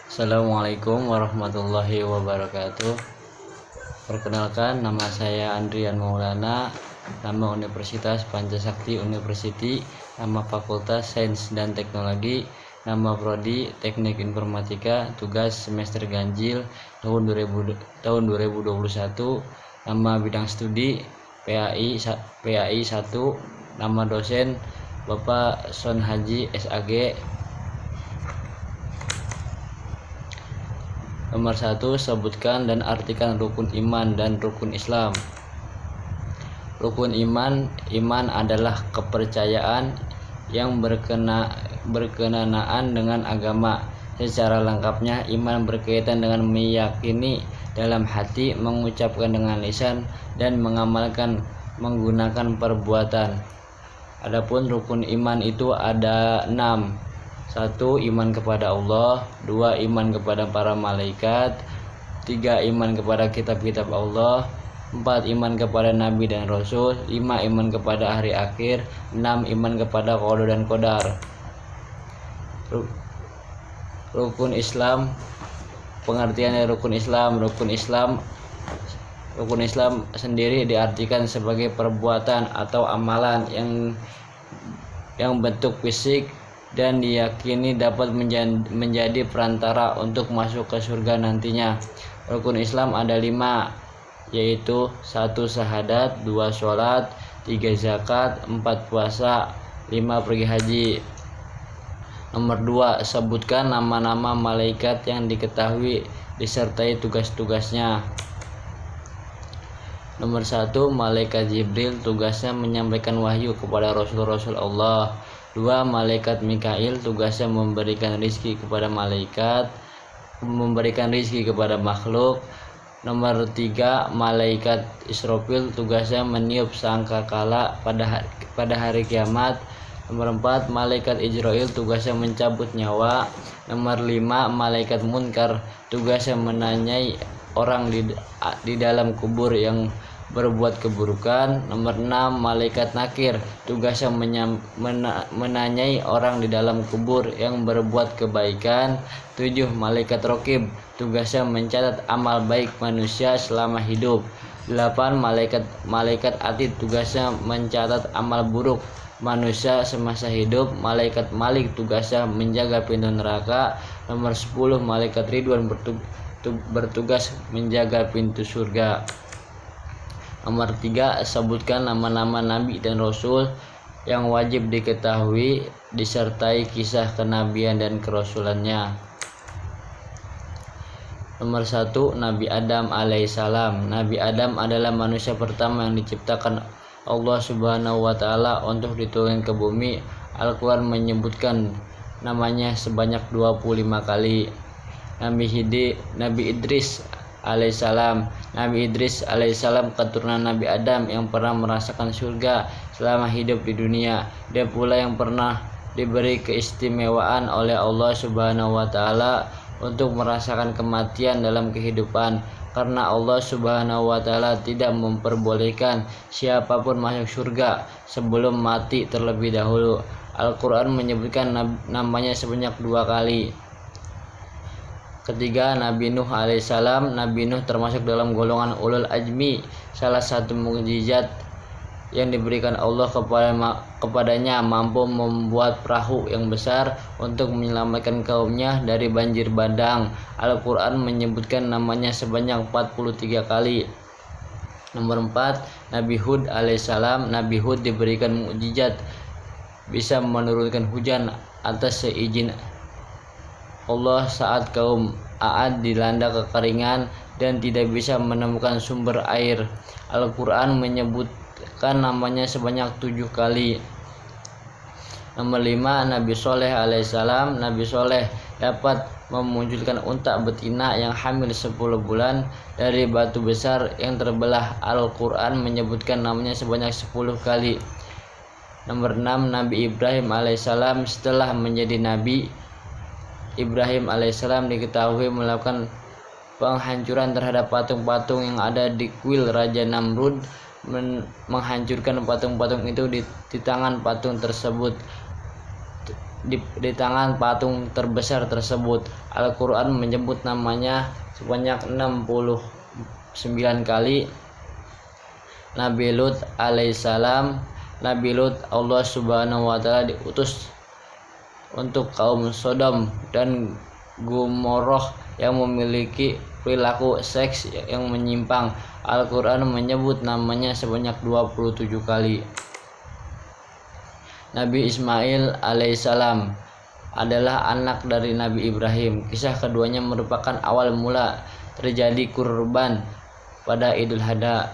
Assalamualaikum warahmatullahi wabarakatuh. Perkenalkan, nama saya Andrian Maulana, nama Universitas Pancasakti University, nama Fakultas Sains dan Teknologi, nama Prodi Teknik Informatika, tugas semester ganjil tahun 2021, nama bidang studi PAI 1, nama dosen Bapak Son Haji SAG. Nomor 1, sebutkan dan artikan rukun iman dan rukun Islam. Rukun iman adalah kepercayaan yang berkenaan dengan agama. Secara lengkapnya, iman berkaitan dengan meyakini dalam hati, mengucapkan dengan lisan, dan mengamalkan menggunakan perbuatan. Adapun rukun iman itu ada 6. 1. Iman kepada Allah. 2. Iman kepada para malaikat. 3. Iman kepada kitab-kitab Allah. 4. Iman kepada nabi dan rasul. 5. Iman kepada hari akhir. 6. Iman kepada qada dan qadar. Rukun Islam. Pengertian dari rukun Islam. Rukun Islam sendiri diartikan sebagai perbuatan atau amalan yang bentuk fisik dan diyakini dapat menjadi perantara untuk masuk ke surga nantinya. Rukun Islam ada 5, yaitu 1. Syahadat, 2. Sholat, 3. Zakat, 4. Puasa, 5. Pergi haji. Nomor 2, sebutkan nama-nama malaikat yang diketahui disertai tugas-tugasnya. Nomor 1, malaikat Jibril, tugasnya menyampaikan wahyu kepada rasul-rasul Allah. 2. Malaikat Mikail, tugasnya memberikan rizki kepada makhluk. Nomor 3, malaikat Israfil, tugasnya meniup sangkakala pada hari kiamat. Nomor 4, malaikat Ijrail, tugasnya mencabut nyawa. Nomor 5, malaikat Munkar, tugasnya menanyai orang di dalam kubur yang berbuat keburukan. Nomor 6, malaikat Nakir, tugasnya menanyai orang di dalam kubur yang berbuat kebaikan. 7. Malaikat Raqib, tugasnya mencatat amal baik manusia selama hidup. 8. Malaikat Atid, tugasnya mencatat amal buruk manusia semasa hidup. Malaikat Malik, tugasnya menjaga pintu neraka. Nomor 10, malaikat Ridwan, bertugas menjaga pintu surga. Nomor 3, sebutkan nama-nama nabi dan rasul yang wajib diketahui disertai kisah kenabian dan kerasulannya. Nomor 1, Nabi Adam alaihissalam. Nabi Adam adalah manusia pertama yang diciptakan Allah Subhanahu wa Ta'ala untuk diturunkan ke bumi. Al-Quran menyebutkan namanya sebanyak 25 kali. Nabi Idris alaihissalam. Nabi Idris alaihissalam keturunan Nabi Adam yang pernah merasakan surga selama hidup di dunia. Dia pula yang pernah diberi keistimewaan oleh Allah Subhanahu wa Ta'ala untuk merasakan kematian dalam kehidupan, karena Allah Subhanahu wa Ta'ala tidak memperbolehkan siapapun masuk surga sebelum mati terlebih dahulu. Al-Quran menyebutkan namanya sebanyak 2 kali. Ketiga, Nabi Nuh alaihissalam. Nabi Nuh termasuk dalam golongan ulul ajmi. Salah satu mukjizat yang diberikan Allah kepadanya mampu membuat perahu yang besar untuk menyelamatkan kaumnya dari banjir bandang. Al-Quran menyebutkan namanya sebanyak 43 kali. Nomor 4, Nabi Hud alaihissalam. Nabi Hud diberikan mukjizat bisa menurunkan hujan atas seizin Allah saat kaum Ad dilanda kekeringan dan tidak bisa menemukan sumber air. Al-Quran menyebutkan namanya sebanyak 7 kali. Nomor 5, Nabi Soleh alaihissalam. Nabi Soleh dapat memunculkan unta betina yang hamil 10 bulan dari batu besar yang terbelah. Al-Quran menyebutkan namanya sebanyak 10 kali. Nomor 6, Nabi Ibrahim alaihissalam. Setelah menjadi nabi, Ibrahim alaihissalam diketahui melakukan penghancuran terhadap patung-patung yang ada di kuil Raja Namrud, menghancurkan patung-patung itu di tangan patung tersebut. di tangan patung terbesar tersebut. Al-Quran menyebut namanya sebanyak 69 kali. Nabi Lut alaihissalam. Nabi Lut, Allah subhanahu wa ta'ala diutus untuk kaum Sodom dan Gomorrah yang memiliki perilaku seks yang menyimpang. Al-Quran menyebut namanya sebanyak 27 kali. Nabi Ismail alaihissalam adalah anak dari Nabi Ibrahim. Kisah keduanya merupakan awal mula terjadi kurban pada Idul Adha.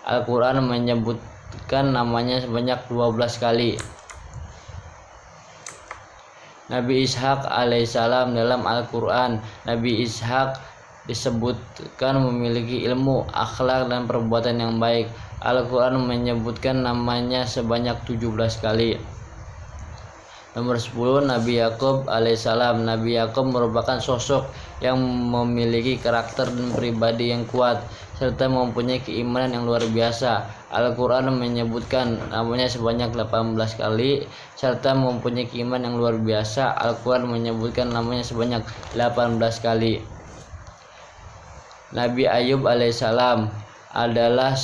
Al-Quran menyebutkan namanya sebanyak 12 kali. Nabi Ishak alaihissalam dalam Al-Quran. Nabi Ishak disebutkan memiliki ilmu, akhlak, dan perbuatan yang baik. Al-Quran menyebutkan namanya sebanyak 17 kali. Nomor 10, Nabi Yakub alaihissalam. Nabi Yakub merupakan sosok yang memiliki karakter dan pribadi yang kuat serta mempunyai keimanan yang luar biasa. Al-Quran menyebutkan namanya sebanyak 18 kali serta mempunyai keimanan yang luar biasa. Al-Quran menyebutkan namanya sebanyak 18 kali. Nabi Ayub alaihissalam adalah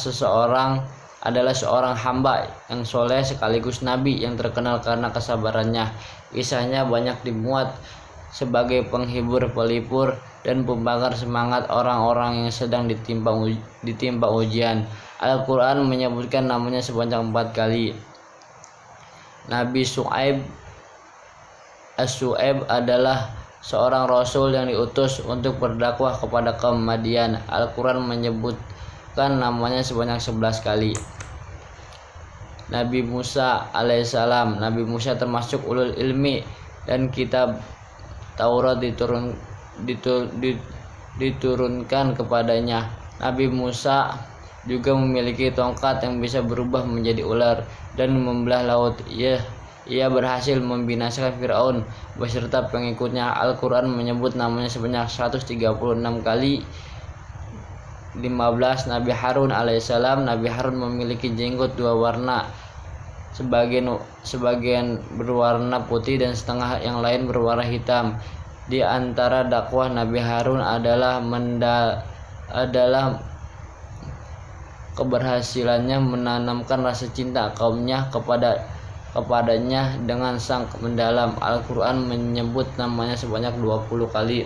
seorang hamba yang soleh sekaligus nabi yang terkenal karena kesabarannya. Kisahnya banyak dimuat sebagai penghibur, pelipur, dan pembakar semangat orang-orang yang sedang ditimpa ujian. Al-Quran menyebutkan namanya sebanyak 4 kali. Nabi Syu'aib adalah seorang rasul yang diutus untuk berdakwah kepada kaum Madian. Al-Quran menyebutkan namanya sebanyak 11 kali. Nabi Musa alaihissalam. Nabi Musa termasuk ulul ilmi dan kitab Taurat diturunkan kepadanya. Nabi Musa juga memiliki tongkat yang bisa berubah menjadi ular dan membelah laut. Ia berhasil membinasakan Fir'aun beserta pengikutnya. Al-Quran menyebut namanya sebanyak 136 kali. 15, Nabi Harun alaihissalam. Nabi Harun memiliki jenggot 2 warna, sebagian berwarna putih dan setengah yang lain berwarna hitam. Di antara dakwah Nabi Harun adalah keberhasilannya menanamkan rasa cinta kaumnya kepadanya dengan sang mendalam. Al-Quran menyebut namanya sebanyak 20 kali.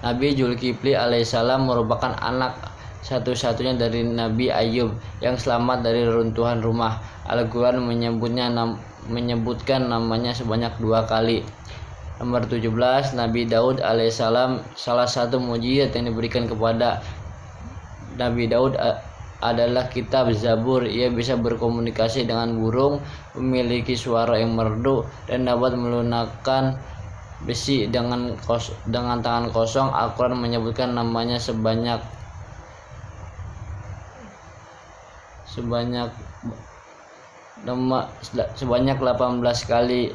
Nabi Zulkifli alaihissalam merupakan anak satu-satunya dari Nabi Ayub yang selamat dari reruntuhan rumah. Al-Quran menyebutkan namanya sebanyak 2 kali. Nomor 17, Nabi Daud alaihissalam. Salah satu mukjizat yang diberikan kepada Nabi Daud adalah kitab Zabur. Ia bisa berkomunikasi dengan burung, memiliki suara yang merdu, dan dapat melunakkan besi dengan tangan kosong. Al-Quran menyebutkan namanya sebanyak 18 kali.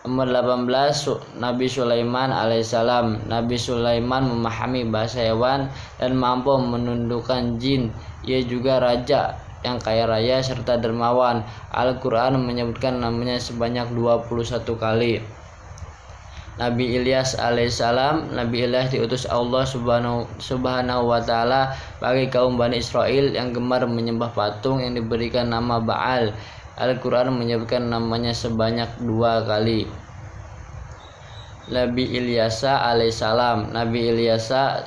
Nomor 18, Nabi Sulaiman alaihissalam. Nabi Sulaiman memahami bahasa hewan dan mampu menundukkan jin. Ia juga raja yang kaya raya serta dermawan. Al-Quran menyebutkan namanya sebanyak 21 kali. Nabi Ilyas alaihissalam. Nabi Ilyas diutus Allah subhanahu wa ta'ala bagi kaum Bani Israel yang gemar menyembah patung yang diberikan nama Baal. Al-Quran menyebutkan namanya sebanyak 2 kali. Nabi Ilyasa alaihissalam. Nabi Ilyasa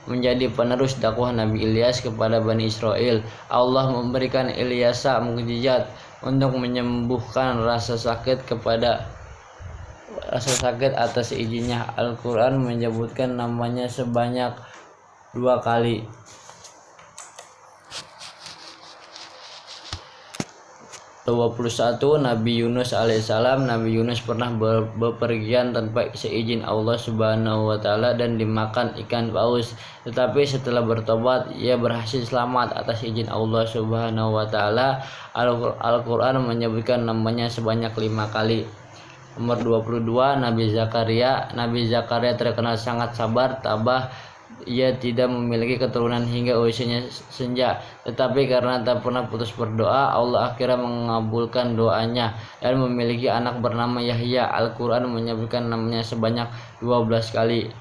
menjadi penerus dakwah Nabi Ilyas kepada Bani Israel. Allah memberikan Ilyasa mukjizat untuk menyembuhkan rasa sakit atas izinnya. Al-Quran menyebutkan namanya sebanyak 2 kali. 21, Nabi Yunus alaihissalam. Nabi Yunus pernah bepergian tanpa seizin Allah subhanahu wa ta'ala dan dimakan ikan paus. Tetapi setelah bertobat, ia berhasil selamat atas izin Allah subhanahu wa ta'ala. Al-Quran menyebutkan namanya sebanyak 5 kali. Nomor 22, Nabi Zakaria. Nabi Zakaria terkenal sangat sabar, tabah, ia tidak memiliki keturunan hingga usianya senja, tetapi karena tak pernah putus berdoa, Allah akhirnya mengabulkan doanya dan memiliki anak bernama Yahya. Al-Quran menyebutkan namanya sebanyak 12 kali.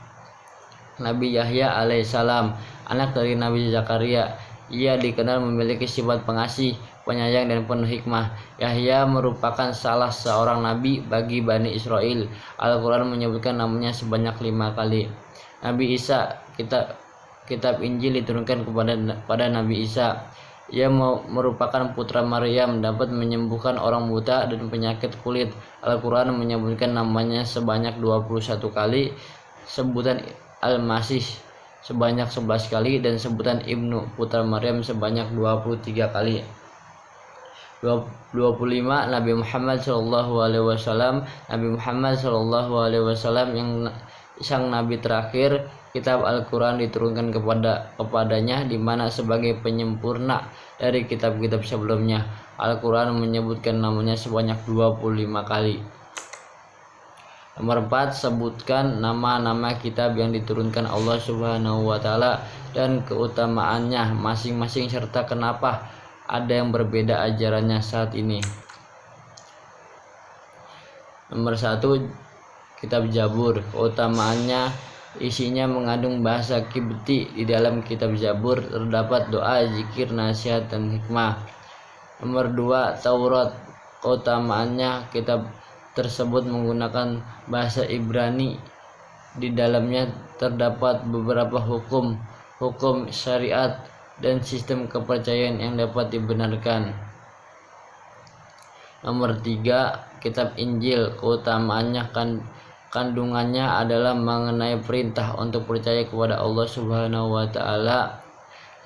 Nabi Yahya alaihissalam, anak dari Nabi Zakaria. Ia dikenal memiliki sifat pengasih, penyayang, dan penuh hikmah. Yahya merupakan salah seorang nabi bagi Bani Israel. Al-Quran menyebutkan namanya sebanyak 5 kali. Nabi Isa, kitab Injil diturunkan pada Nabi Isa. Ia merupakan putra Maryam, dapat menyembuhkan orang buta dan penyakit kulit. Al-Quran menyebutkan namanya sebanyak 21 kali, sebutan Al-Masih sebanyak 11 kali, dan sebutan Ibnu, putra Maryam, sebanyak 23 kali. 25. Nabi Muhammad SAW. Nabi Muhammad SAW yang sang nabi terakhir. Kitab Al-Quran diturunkan kepadanya, di mana sebagai penyempurna dari kitab-kitab sebelumnya. Al-Quran menyebutkan namanya sebanyak 25 kali. Nomor 4. Sebutkan nama-nama kitab yang diturunkan Allah Subhanahu wa Ta'ala dan keutamaannya masing-masing, serta kenapa ada yang berbeda ajarannya saat ini. Nomor 1. Kitab Zabur. Keutamaannya, isinya mengandung bahasa Kibti. Di dalam kitab Zabur terdapat doa, zikir, nasihat, dan hikmah. Nomor 2. Taurat. Keutamaannya, kitab tersebut menggunakan bahasa Ibrani. Di dalamnya terdapat beberapa hukum syariat dan sistem kepercayaan yang dapat dibenarkan. Nomor 3. Kitab Injil. Keutamaannya kandungannya adalah mengenai perintah untuk percaya kepada Allah Subhanahu wa Ta'ala,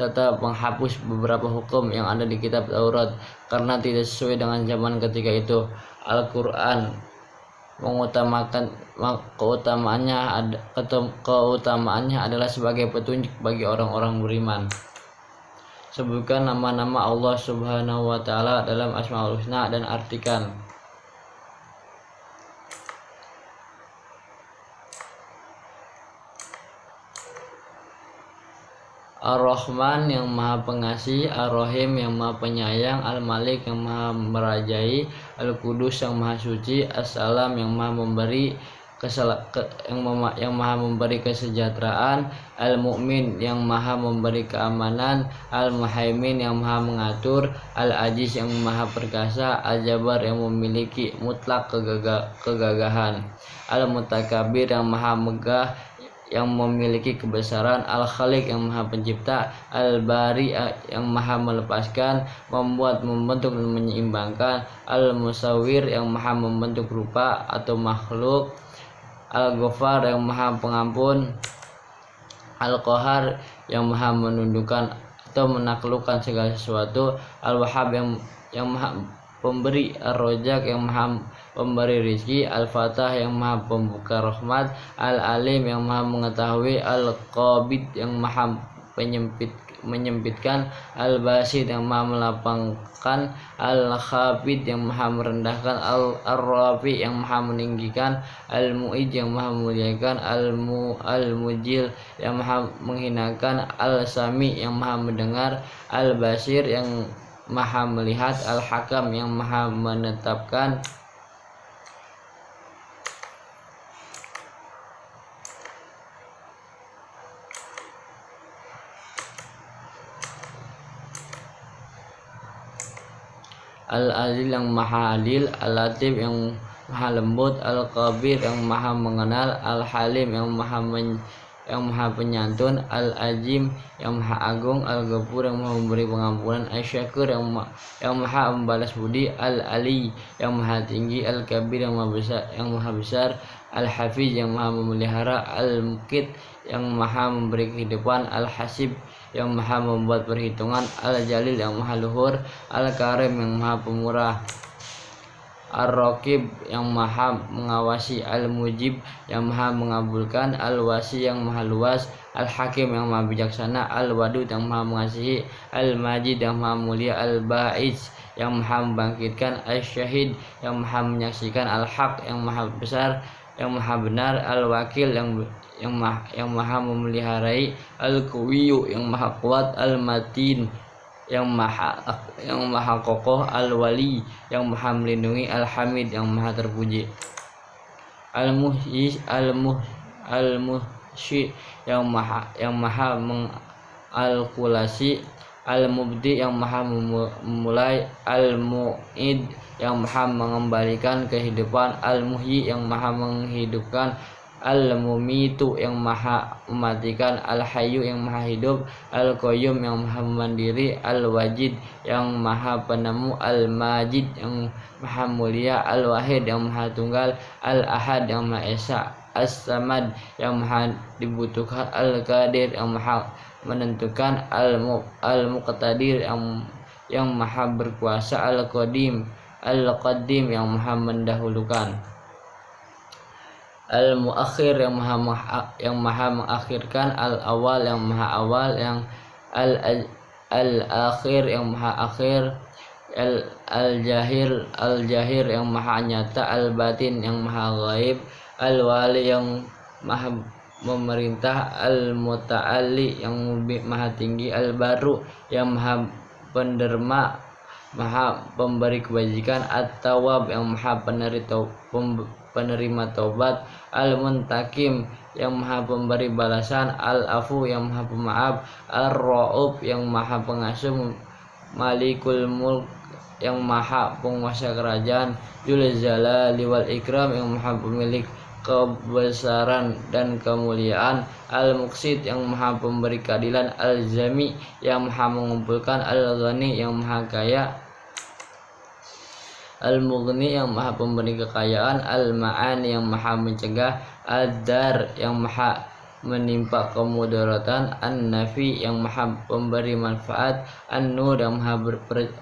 serta menghapus beberapa hukum yang ada di kitab Taurat karena tidak sesuai dengan zaman ketika itu. Al-Quran mengutamakan keutamaannya adalah sebagai petunjuk bagi orang-orang beriman. Sebutkan nama-nama Allah Subhanahu wa Ta'ala dalam Asmaul Husna dan artikan. Ar-Rahman yang maha pengasih, Ar-Rahim yang maha penyayang, Al-Malik yang maha merajai, Al-Qudus yang maha suci, As-Salam yang maha memberi yang maha memberi kesejahteraan, Al-Mu'min yang maha memberi keamanan, Al-Muhaimin yang maha mengatur, Al-Aziz yang maha perkasa, Al-Jabbar yang memiliki mutlak kegagahan, Al-Mutakabir yang maha megah yang memiliki kebesaran, Al-Khaliq yang maha pencipta, Al-Bari yang maha melepaskan, membuat, membentuk, dan menyeimbangkan, Al-Musawwir yang maha membentuk rupa atau makhluk, Al-Ghaffar yang maha pengampun, Al-Qahar yang maha menundukkan atau menaklukkan segala sesuatu, Al-Wahhab yang maha pemberi, Ar-Razzaq yang maha pemberi rizki, Al-Fatah yang maha pembuka rahmat, Al-Alim yang maha mengetahui, Al-Qabid yang maha menyempitkan, Al-Basid yang maha melapangkan, Al-Khafid yang maha merendahkan, Al-Rafi yang maha meninggikan, Al-Mu'id yang maha memuliakan, Al-Mujil yang maha menghinakan, Al-Sami yang maha mendengar, Al-Basir yang maha melihat, Al-Hakam yang maha menetapkan, Al-Adil yang maha adil, Al-Latif yang maha lembut, Al-Khabir yang maha mengenal, Al-Halim yang maha penyantun, Al-Azim yang maha agung, Al-Ghafur yang maha memberi pengampunan, Al-Syakur yang maha membalas budi, Al-Ali yang maha tinggi, Al-Kabir yang maha besar, Al-Hafiz yang maha memelihara, Al-Muqit yang maha memberi kehidupan, Al-Hasib yang maha membuat perhitungan, Al-Jalil yang maha luhur, Al-Karim yang maha pemurah, Ar-Raqib yang maha mengawasi, Al-Mujib yang maha mengabulkan, Al-Wasi yang maha luas, Al-Hakim yang maha bijaksana, Al-Wadud yang maha mengasihi, Al-Majid yang maha mulia, Al-Ba'iz yang maha membangkitkan, Al-Syahid yang maha menyaksikan, Al-Haq yang maha besar, yang maha benar, al-wakil yang maha memeliharai, al-qawiyyu yang maha kuat, al-matin yang maha kokoh, al-wali yang maha melindungi, al-hamid yang maha terpuji, al-muhyi al-muhsyi yang maha mengalkulasi, al-mubdi yang maha memulai, al-mu'id yang maha mengembalikan kehidupan, al-muhyi yang maha menghidupkan, al-mumitu yang maha mematikan, al-hayyu yang maha hidup, al-qayyum yang maha mandiri, al-wajid yang maha penemu, al-majid yang maha mulia, al-wahid yang maha tunggal, al-ahad yang maha esa, as-samad yang maha dibutuhkan, al-qadir yang maha menentukan, al-muqtadir yang maha berkuasa, al-qadim yang maha mendahulukan, al-muakhir yang maha mengakhirkan, al-awal yang maha awal, yang al-akhir yang maha akhir, al-jahir yang maha nyata, al-batin yang maha gaib, al-wali yang maha memerintah, al-muta'alli yang maha tinggi, al-baru yang maha penderma, maha pemberi kebajikan, at-tawwab yang maha penerima taubat, al-muntakim yang maha pemberi balasan, al-afu yang maha pemaaf, ar-ra'ub yang maha pengasuh, malikul mulk yang maha penguasa kerajaan, dzul jalali wal ikram yang maha pemilik kebesaran dan kemuliaan, al-muqsit yang maha pemberi keadilan, al-jami yang maha mengumpulkan, al-ghani yang maha kaya, al-mughni yang maha pemberi kekayaan, al-ma'ani yang maha mencegah, ad-dar yang maha menimpa kemudaratan, an-nafi yang maha pemberi manfaat, an-nur yang maha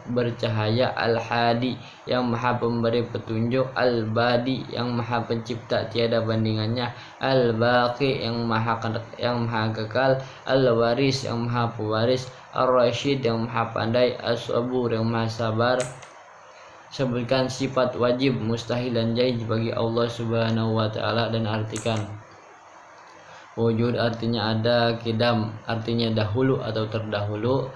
bercahaya, al-hadi yang maha pemberi petunjuk, al-badi yang maha pencipta tiada bandingannya, al-baqi yang maha kekal, al-waris yang maha pewaris, ar-rasyid yang maha pandai, as-sabur yang maha sabar. Sebutkan sifat wajib, mustahil dan jaiz bagi Allah Subhanahu wa taala dan artikan. Wujud artinya ada, kidam artinya dahulu atau terdahulu,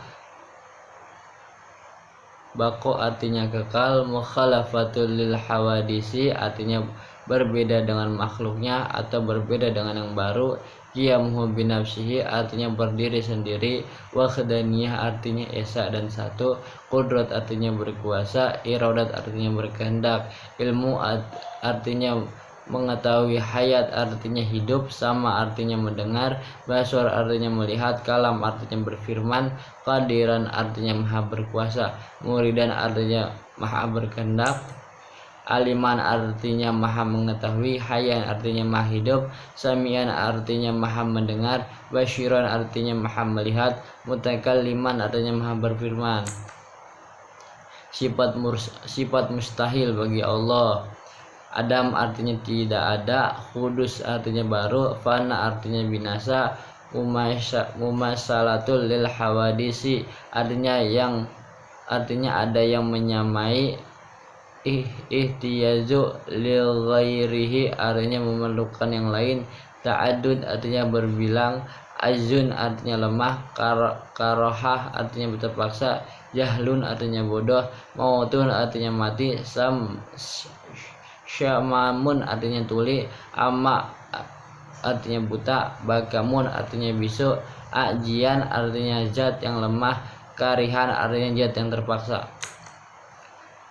bako artinya kekal, mukhalafatul lil hawadisi artinya berbeda dengan makhluknya atau berbeda dengan yang baru, qiyamuhu binafsihi artinya berdiri sendiri, wakdaniyah artinya esa dan satu, qudrat artinya berkuasa, iradat artinya berkehendak, ilmu artinya mengetahui, hayat artinya hidup, sama artinya mendengar, basar artinya melihat, kalam artinya berfirman, qadiran artinya maha berkuasa, muridan artinya maha berkehendak, aliman artinya maha mengetahui, hayyan artinya maha hidup, samian artinya maha mendengar, basyiran artinya maha melihat, mutakalliman artinya maha berfirman. Sifat mustahil bagi Allah. Adam artinya tidak ada, kudus artinya baru, fana artinya binasa, mumasalatul lil hawadisi artinya ada yang menyamai, ihtiyazu lil ghairihi artinya memerlukan yang lain, ta'addud artinya berbilang, azun artinya lemah, karohah artinya terpaksa, jahlun artinya bodoh, mautun artinya mati, syamamun artinya tuli, ama artinya buta, bakamun artinya bisu, ajian artinya zat yang lemah, karihan artinya zat yang terpaksa,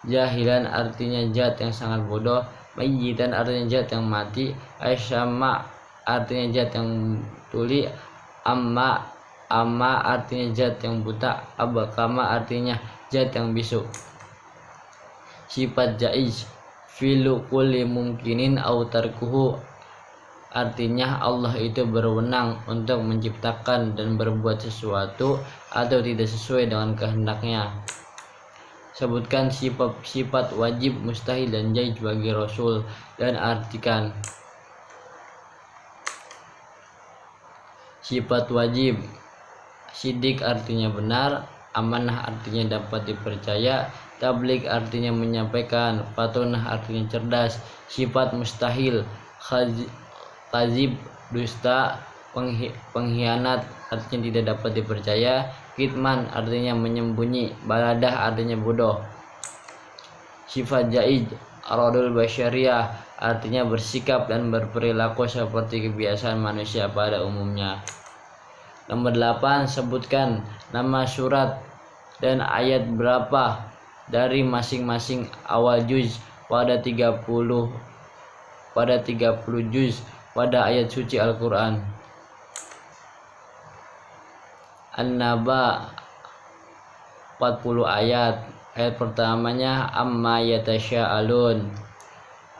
jahilan artinya zat yang sangat bodoh, mayyitan artinya zat yang mati, asyama artinya zat yang tuli, amma artinya zat yang buta, abakama artinya zat yang bisu. Sifat jaiz, filu kulli mungkinin au tarkuhu artinya Allah itu berwenang untuk menciptakan dan berbuat sesuatu atau tidak sesuai dengan kehendaknya. Sebutkan sifat wajib, mustahil dan jaiz bagi Rasul dan artikan. Sifat wajib, sidik artinya benar, amanah artinya dapat dipercaya, tabligh artinya menyampaikan, fatunah artinya cerdas. Sifat mustahil, Kazib, dusta, pengkhianat, artinya tidak dapat dipercaya. Kitman, artinya menyembunyi. Baladah, artinya bodoh. Sifat jaid, aradul basyariah, artinya bersikap dan berperilaku seperti kebiasaan manusia pada umumnya. Nomor 8, sebutkan nama surat dan ayat berapa dari masing-masing awal juz pada 30 juz pada ayat suci Al-Quran. An-Naba 40 ayat. Ayat pertamanya amma yatasya'alun.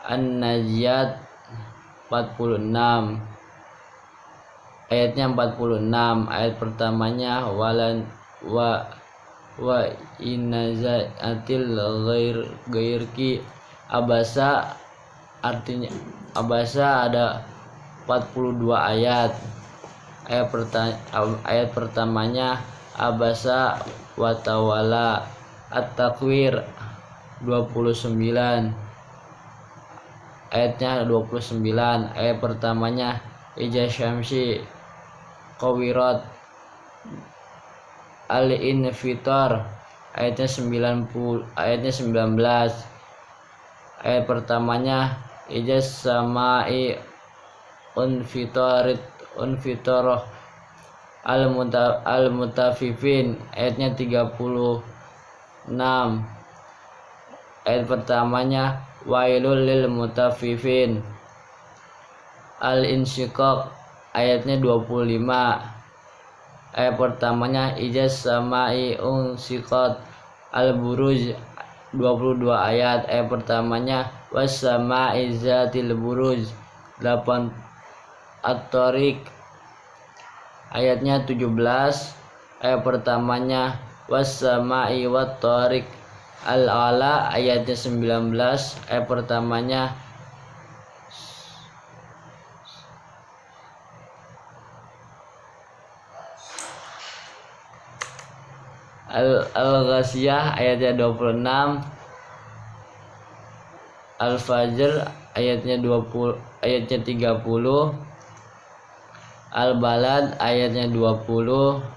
An-Naziyat 46. Ayatnya 46. Ayat pertamanya wa inazatil ghairki. Abasa, artinya abasa ada 42 ayat. Ayat pertamanya abasa wa tawala. At-Takwir 29. Ayatnya 29. Ayat pertamanya Ija Syamsi Qawirat. Al-Infitar ayatnya 19. Ayat pertamanya Ija Samai Unfitarah. Al-Mutafifin ayatnya 36. Ayat pertamanya Wailul lil mutaffifin. Al-Insyiqaq ayatnya 25. Ayat pertamanya Ijas samai unsiqat. Al-Buruj 22 ayat. Ayat pertamanya was-sama'i zatil buruj 8. At-Tariq ayatnya 17. Ayat pertamanya was-sama'i wat-tariq. Al-Ala ayatnya 19. Ayat pertamanya Al-Ghasiyah ayatnya 26. Al-Fajr ayatnya 30. Al-Balad ayatnya 20.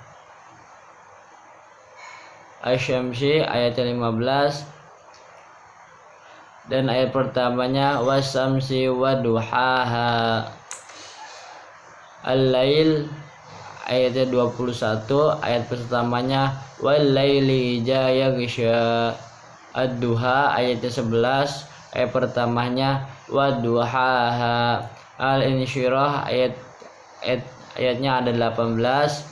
Asy-Syamsi ayatnya 15. Dan ayat pertamanya was-samsi waduhaha. Al-Lail ayatnya 21. Ayat pertamanya wal-laili idza yaghsha. Ad-Duha ayatnya 11. Ayat pertamanya waduhaha. Al-Insyirah ayatnya ada 18.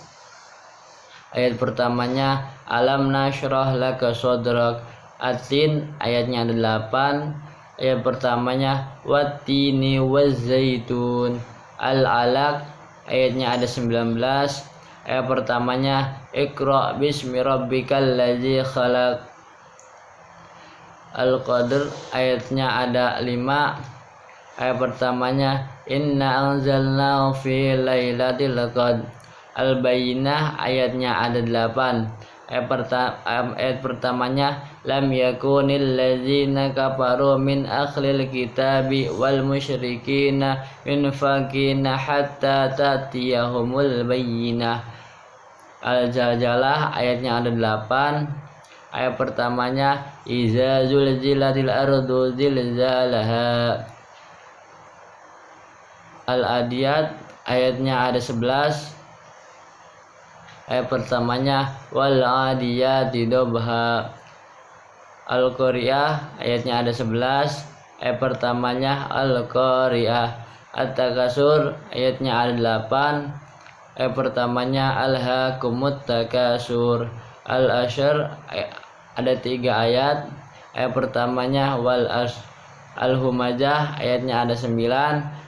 Ayat pertamanya alam nashrah laka sodrak. At-Tin ayatnya ada 8. Ayat pertamanya wattini wazzaitun. Al-Alaq ayatnya ada 19. Ayat pertamanya Iqra bismi rabbikal ladzi khalaq. Al-Qadr ayatnya ada 5. Ayat pertamanya inna anzalnahu fi lailatul qadr. Al-Bayyinah ayatnya ada 8. Ayat pertamanya lam yakunil ladzina kafaru min akhlil kitabi wal musyrikina minfaqina hatta tatiyahumul bayyinah. Al-Zalzalah ayatnya ada 8. Ayat pertamanya iza zulzilatil ardu zilzalaha. Al-Adiyat ayatnya ada 11. Ayat pertamanya wal adiyati dobha. Al-Qari'ah ayatnya ada 11. Ayat pertamanya Al-Qari'ah. At-Takasur ayatnya ada 8. Ayat pertamanya Alhaakumut Takasur. Al-Asyr ada 3 ayat. Ayat pertamanya Al-Humazah ayatnya ada 9.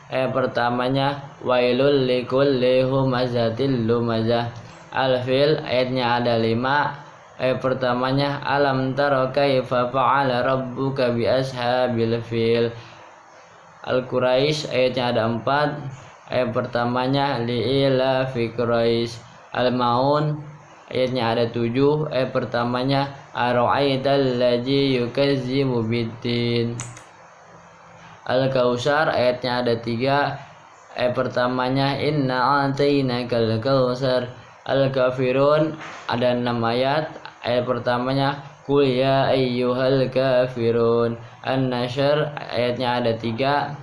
Ayat pertamanya wailul likulli humazatil lumazah. Al-Fil ayatnya ada 5. Ayat pertamanya alam tara kaifa fa'ala rabbuka bi ashabil fil. Al-Quraisy ayatnya ada 4. Ayat pertamanya li'ila fi Quraisy. Al-Maun ayatnya ada 7. Ayat pertamanya ara'aital ladzi yukazzibu biddin. Al-Kautsar ayatnya ada 3. Ayat pertamanya inna a'tainakal kautsar. Al-Kafirun ada 6 ayat. Ayat pertamanya qul ya ayyuhal kafirun. An-Nasyr ayatnya ada 3.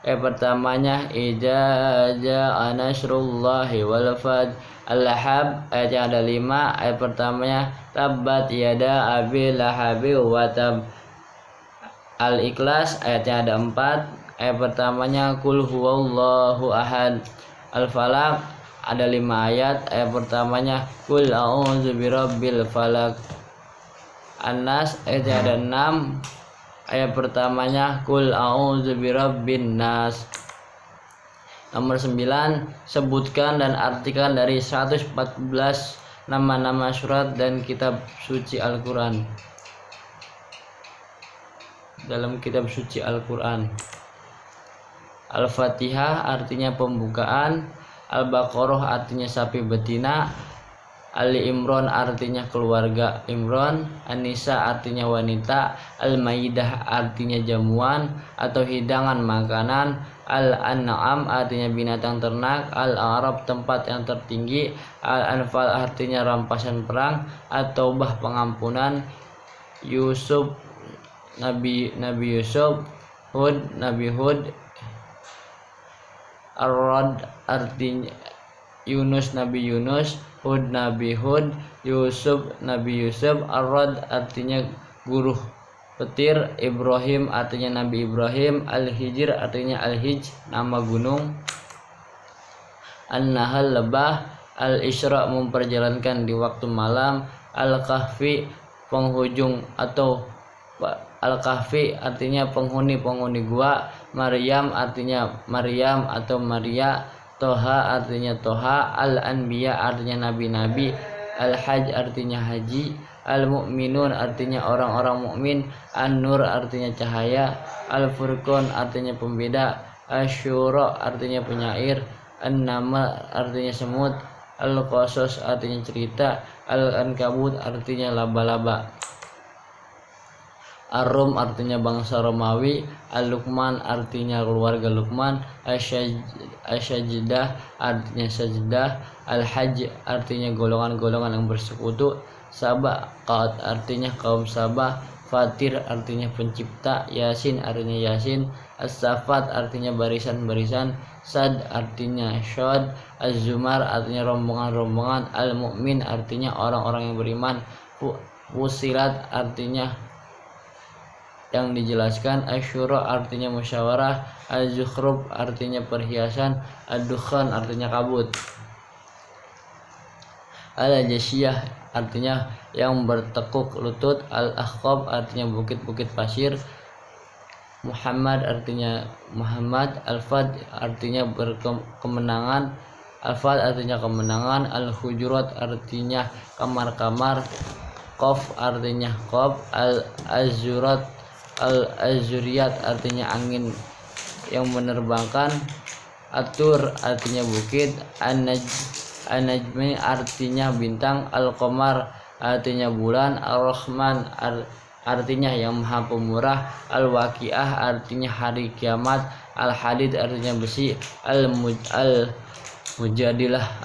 Ayat pertamanya idza jaa nasrullahi wal fath. Al-Lahab ayatnya ada 5. Ayat pertamanya tabbat yada abi lahabi wa tab. Al-Ikhlas ayatnya ada 4. Ayat pertamanya qul huwallahu ahad. Al-Falaq ada 5 ayat. Ayat pertamanya qul a'udzu birabbil falaq. An-Nas ayatnya ada 6. Ayat pertamanya qul a'udzu birabbin nas. Nomor 9, sebutkan dan artikan dari 114 nama-nama surat dan kitab suci Al-Qur'an. Dalam kitab suci Al-Qur'an, Al-Fatihah artinya pembukaan, Al-Baqarah artinya sapi betina, Ali Imran artinya keluarga Imran, An-Nisa artinya wanita, Al-Maidah artinya jamuan atau hidangan makanan, Al-An'am artinya binatang ternak, Al-A'raf tempat yang tertinggi, Al-Anfal artinya rampasan perang, At-Taubah pengampunan, Yusuf Nabi Yusuf, Hud Nabi Hud, Ar-Rad artinya Yunus Nabi Yunus, Hud Nabi Hud, Yusuf Nabi Yusuf, Ar-Rad artinya guru petir, Ibrahim artinya Nabi Ibrahim, Al-Hijr artinya Al-Hij nama gunung, An-Nahl lebah, Al-Isra memperjalankan di waktu malam, Al-Kahfi penghujung atau Al-Kahfi artinya penghuni gua, Maryam artinya Maryam atau Maria, Toha artinya Toha, Al-Anbiya artinya nabi-nabi, Al-Hajj artinya haji, Al-Mu'minun artinya orang-orang mukmin, An-Nur artinya cahaya, Al-Furqan artinya pembeda, Asy-Syura artinya penyair, An-Naml artinya semut, Al-Qasas artinya cerita, Al-Ankabut artinya laba-laba, Ar-Rum artinya bangsa Romawi, Al-Luqman artinya keluarga Luqman, Asy-Sajdah artinya sajdah, Al-Hajj artinya golongan-golongan yang bersekutu, Sabaqat artinya kaum Sabah, Fatir artinya pencipta, Yasin artinya Yasin, As-Safat artinya barisan-barisan, Sad artinya Syad, Az-Zumar artinya rombongan-rombongan, Al-Mu'min artinya orang-orang yang beriman, Fusilat artinya yang dijelaskan, Asy-Syura artinya musyawarah, Az-Zukhruf artinya perhiasan, Ad-Dukhan artinya kabut, Al-Jasyiyah artinya yang bertekuk lutut, Al-Ahqab artinya bukit-bukit pasir, Muhammad artinya Muhammad, Al-Fad artinya kemenangan, Al-Fad artinya kemenangan, Al-Hujurat artinya kamar-kamar, Qaf artinya Qaf, Al-Azurat Al-Azuriyat artinya angin yang menerbangkan, Atur artinya bukit, An-Najmi artinya bintang, Al-Qamar artinya bulan, Ar-Rahman artinya yang maha pemurah, Al-Waqiah artinya hari kiamat, Al-Hadid artinya besi, Al-Mujadilah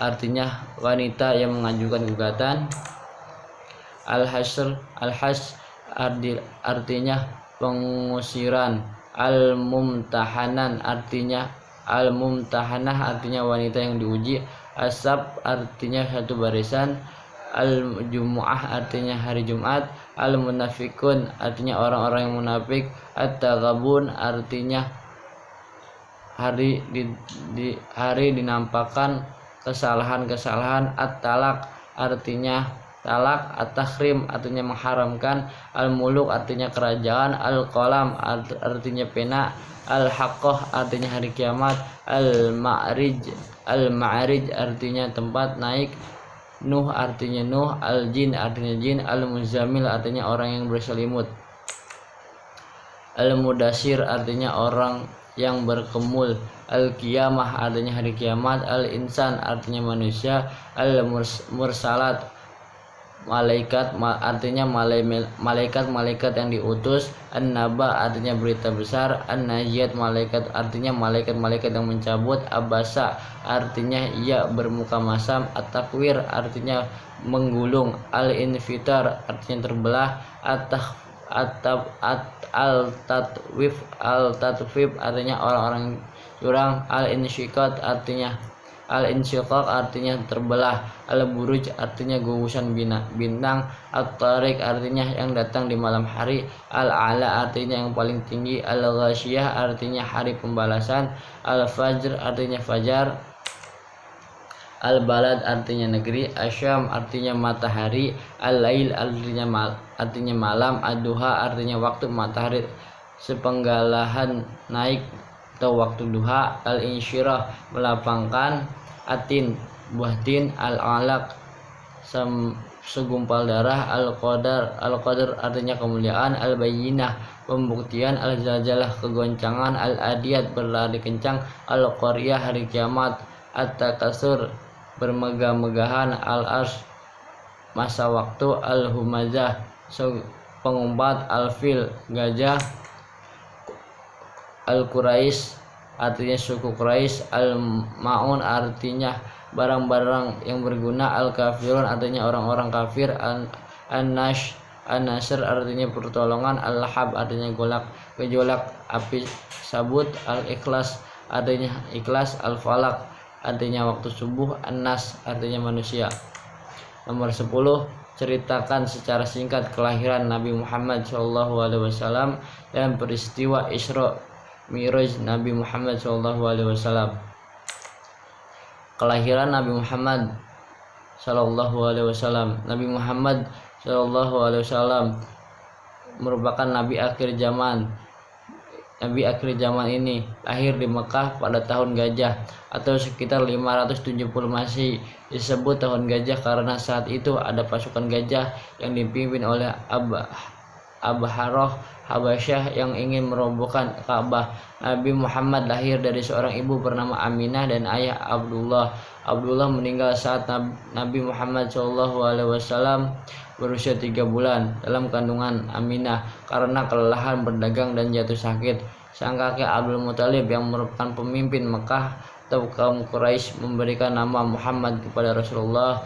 artinya wanita yang mengajukan gugatan, Al-Hasr artinya pengusiran, Al-Mumtahanah artinya wanita yang diuji, As-Sab artinya satu barisan, Al-Jumu'ah artinya hari Jumat, Al-Munafiqun artinya orang-orang yang munafik, At-Taghabun artinya hari dinampakkan kesalahan-kesalahan, At-Talaq artinya talak, At-Takhrim artinya mengharamkan, Al-Muluk artinya kerajaan, Al-Qalam artinya pena, Al-Haqqah artinya hari kiamat, Al-Ma'rij artinya tempat naik, Nuh artinya Nuh, Al-Jin artinya jin, Al-Muzammil artinya orang yang berselimut, Al-Mudassir artinya orang yang berkemul, Al-Qiyamah artinya hari kiamat, Al-Insan artinya manusia, Al-Mursalat artinya malaikat yang diutus. An-naba artinya berita besar. An-najiyat artinya malaikat yang mencabut. Abasa artinya ia bermuka masam. At-takwir artinya menggulung. Al-infitar artinya terbelah. Al-tatwif artinya orang-orang curang. Al-insyiqaq artinya terbelah. Al-buruj artinya gugusan bintang. At-tariq artinya yang datang di malam hari. Al-a'la artinya yang paling tinggi. Al-ghasyiyah artinya hari pembalasan. Al-fajr artinya fajar. Al-balad artinya negeri. Asyam artinya matahari. Al-lail artinya malam. Ad-duha artinya waktu matahari sepenggalahan naik atau waktu duha. Al-insyirah melapangkan. Atin buah tin. Al-alaq segumpal darah. Al-qadar artinya kemuliaan. Al-bayyinah pembuktian. Al-zalzalah kegoncangan. Al-adiyat berlari kencang. Al-qaryah hari kiamat. At-takasur bermegah-megahan. Al-ars masa waktu. Al-humazah pengumpat. Al-fil gajah. Al-Quraisy artinya suku Quraisy. Al-maun artinya barang-barang yang berguna. Al-kafirun artinya orang-orang kafir. An-nasr artinya pertolongan. Al-lahab artinya gejolak api sabut. Al-ikhlas artinya ikhlas. Al-falak artinya waktu subuh. An-nas artinya manusia. Nomor 10, ceritakan secara singkat kelahiran Nabi Muhammad SAW dan peristiwa Isra Mi'raj Nabi Muhammad SAW. Kelahiran Nabi Muhammad SAW. Nabi Muhammad SAW merupakan Nabi akhir zaman. Nabi akhir zaman ini lahir di Mekah pada tahun gajah atau sekitar 570 Masehi. Disebut tahun gajah karena saat itu ada pasukan gajah yang dipimpin oleh Abharoh Habasyah yang ingin merobohkan Ka'bah. Nabi Muhammad lahir dari seorang ibu bernama Aminah dan ayah Abdullah. Abdullah meninggal saat Nabi Muhammad SAW berusia 3 bulan dalam kandungan Aminah karena kelelahan berdagang dan jatuh sakit. Sang kakek Abdul Muthalib yang merupakan pemimpin Mekah atau kaum Quraisy memberikan nama Muhammad kepada Rasulullah.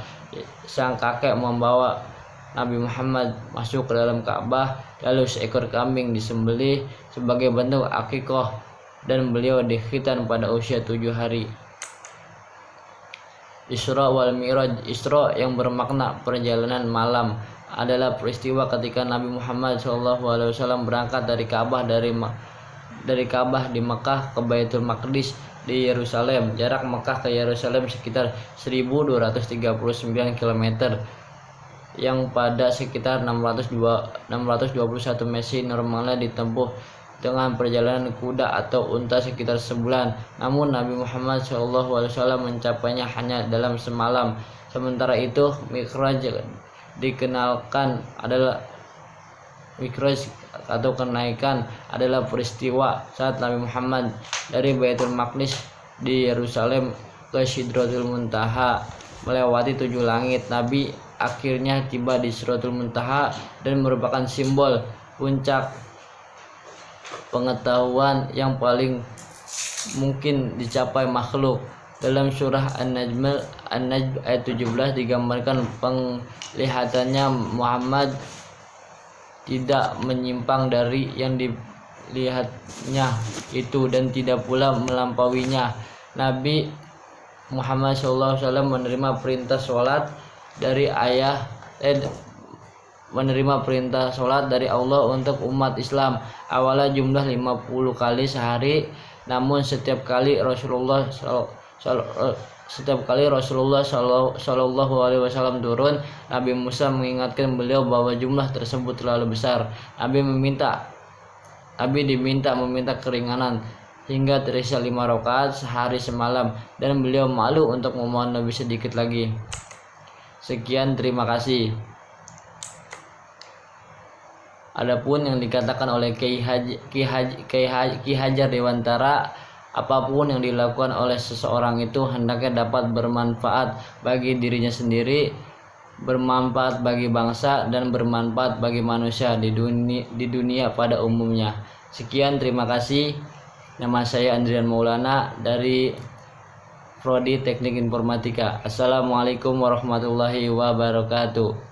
Sang kakek membawa Nabi Muhammad masuk ke dalam Ka'bah, lalu seekor kambing disembelih sebagai bentuk akikah dan beliau dikhitan pada usia 7 hari. Isra wal Mi'raj. Isra yang bermakna perjalanan malam adalah peristiwa ketika Nabi Muhammad SAW berangkat dari Ka'bah di Mekah ke Baitul Maqdis di Yerusalem. Jarak Mekah ke Yerusalem sekitar 1239 km yang pada sekitar 621 Masehi normalnya ditempuh dengan perjalanan kuda atau unta sekitar sebulan. Namun Nabi Muhammad SAW mencapainya hanya dalam semalam. Sementara itu Mi'raj atau kenaikan adalah peristiwa saat Nabi Muhammad dari Baitul Maqdis di Yerusalem ke Sidratul Muntaha melewati 7 langit. Nabi akhirnya tiba di Sidratul Muntaha dan merupakan simbol puncak pengetahuan yang paling mungkin dicapai makhluk. Dalam surah An-Najm ayat 17 digambarkan penglihatannya Muhammad tidak menyimpang dari yang dilihatnya itu dan tidak pula melampauinya. Nabi Muhammad SAW menerima perintah sholat dari Allah untuk umat Islam. Awalnya jumlah 50 kali sehari, namun setiap kali Rasulullah SAW turun, Nabi Musa mengingatkan beliau bahwa jumlah tersebut terlalu besar. Nabi diminta meminta keringanan hingga terisya 5 rakaat sehari semalam, dan beliau malu untuk memohon lebih sedikit lagi. Sekian, terima kasih. Adapun yang dikatakan oleh Ki Hajar Dewantara, apapun yang dilakukan oleh seseorang itu hendaknya dapat bermanfaat bagi dirinya sendiri bermanfaat bagi bangsa dan bermanfaat bagi manusia di dunia pada umumnya. Sekian, terima kasih. Nama saya Andrian Maulana dari Prodi Teknik Informatika. Assalamualaikum warahmatullahi wabarakatuh.